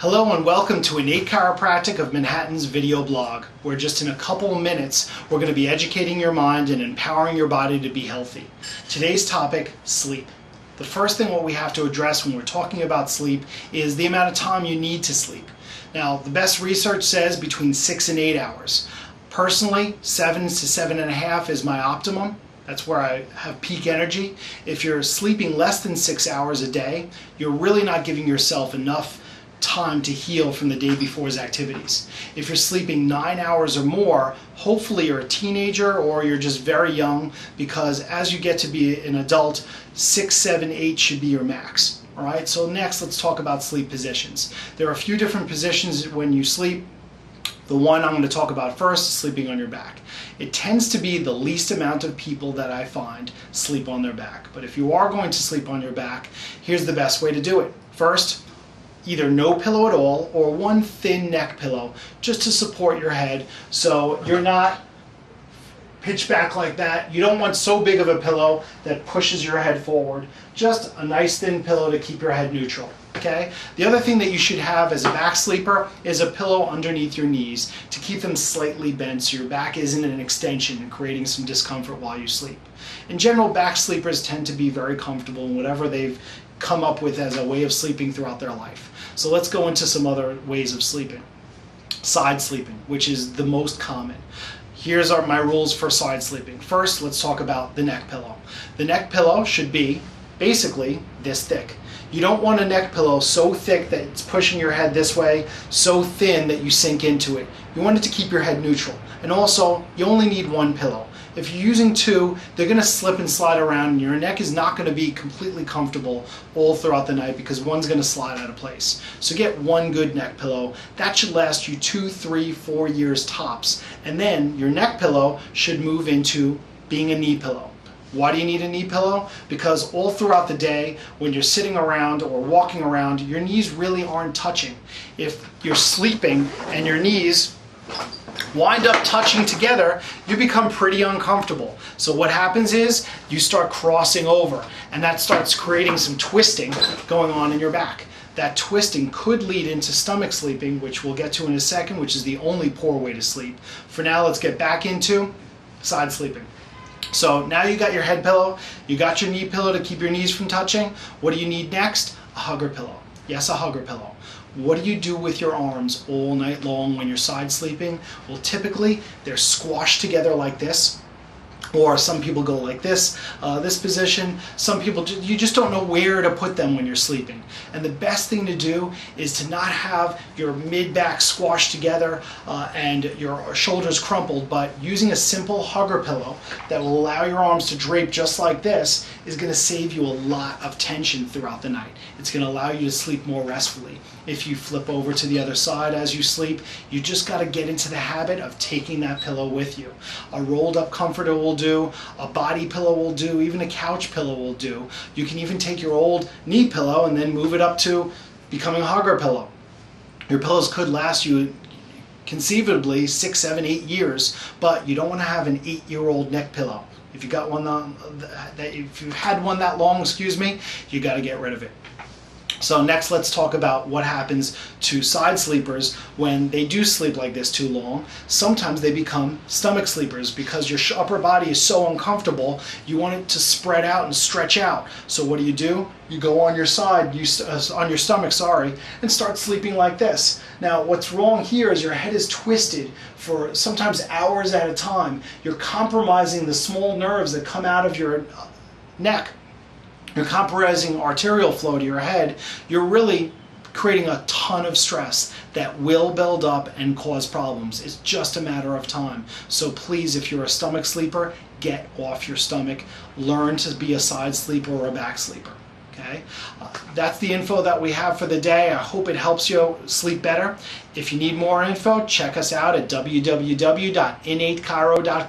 Hello and welcome to Innate Chiropractic of Manhattan's video blog, where just in a couple of minutes we're going to be educating your mind and empowering your body to be healthy. Today's topic, sleep. The first thing what we have to address when we're talking about sleep is the amount of time you need to sleep. Now, the best research says between 6 and 8 hours. Personally, 7 to 7.5 is my optimum. That's where I have peak energy. If you're sleeping less than 6 hours a day, you're really not giving yourself enough time to heal from the day before's activities. If you're sleeping 9 hours or more, hopefully you're a teenager or you're just very young, because as you get to be an adult, 6, 7, 8 should be your max. All right, so next let's talk about sleep positions. There are a few different positions when you sleep. The one I'm going to talk about first is sleeping on your back. It tends to be the least amount of people that I find sleep on their back. But if you are going to sleep on your back, here's the best way to do it. First, either no pillow at all or one thin neck pillow just to support your head so you're not pitched back like that. You don't want so big of a pillow that pushes your head forward. Just a nice thin pillow to keep your head neutral. Okay? The other thing that you should have as a back sleeper is a pillow underneath your knees to keep them slightly bent so your back isn't an extension and creating some discomfort while you sleep. In general, back sleepers tend to be very comfortable in whatever they've come up with as a way of sleeping throughout their life. So let's go into some other ways of sleeping. Side sleeping, which is the most common. Here's my rules for side sleeping. First, let's talk about the neck pillow. The neck pillow should be basically this thick. You don't want a neck pillow so thick that it's pushing your head this way, so thin that you sink into it. You want it to keep your head neutral. And also, you only need one pillow. If you're using two, they're going to slip and slide around and your neck is not going to be completely comfortable all throughout the night because one's going to slide out of place. So get one good neck pillow. That should last you 2, 3, 4 years tops. And then your neck pillow should move into being a knee pillow. Why do you need a knee pillow? Because all throughout the day, when you're sitting around or walking around, your knees really aren't touching. If you're sleeping and your knees wind up touching together, you become pretty uncomfortable. So what happens is you start crossing over, and that starts creating some twisting going on in your back. That twisting could lead into stomach sleeping, which we'll get to in a second, which is the only poor way to sleep. For now, let's get back into side sleeping. So now you got your head pillow, you got your knee pillow to keep your knees from touching. What do you need next? A hugger pillow. Yes, a hugger pillow. What do you do with your arms all night long when you're side sleeping? Well, typically they're squashed together like this, or some people go like this, this position. Some people, you just don't know where to put them when you're sleeping. And the best thing to do is to not have your mid-back squashed together and your shoulders crumpled, but using a simple hugger pillow that will allow your arms to drape just like this is going to save you a lot of tension throughout the night. It's going to allow you to sleep more restfully. If you flip over to the other side as you sleep, you just got to get into the habit of taking that pillow with you. A rolled up comforter will do, a body pillow will do, even a couch pillow will do. You can even take your old knee pillow and then move it up to becoming a hugger pillow. Your pillows could last you conceivably 6, 7, 8 years, but you don't want to have an 8-year-old neck pillow. If you got one if you had one that long, you got to get rid of it. So next, let's talk about what happens to side sleepers when they do sleep like this too long. Sometimes they become stomach sleepers because your upper body is so uncomfortable, you want it to spread out and stretch out. So what do? You go on your side, on your stomach, and start sleeping like this. Now, what's wrong here is your head is twisted for sometimes hours at a time. You're compromising the small nerves that come out of your neck. You're compromising arterial flow to your head. You're really creating a ton of stress that will build up and cause problems. It's just a matter of time. So please, if you're a stomach sleeper, get off your stomach. Learn to be a side sleeper or a back sleeper. Okay? That's the info that we have for the day. I hope it helps you sleep better. If you need more info, check us out at www.innatechiro.com.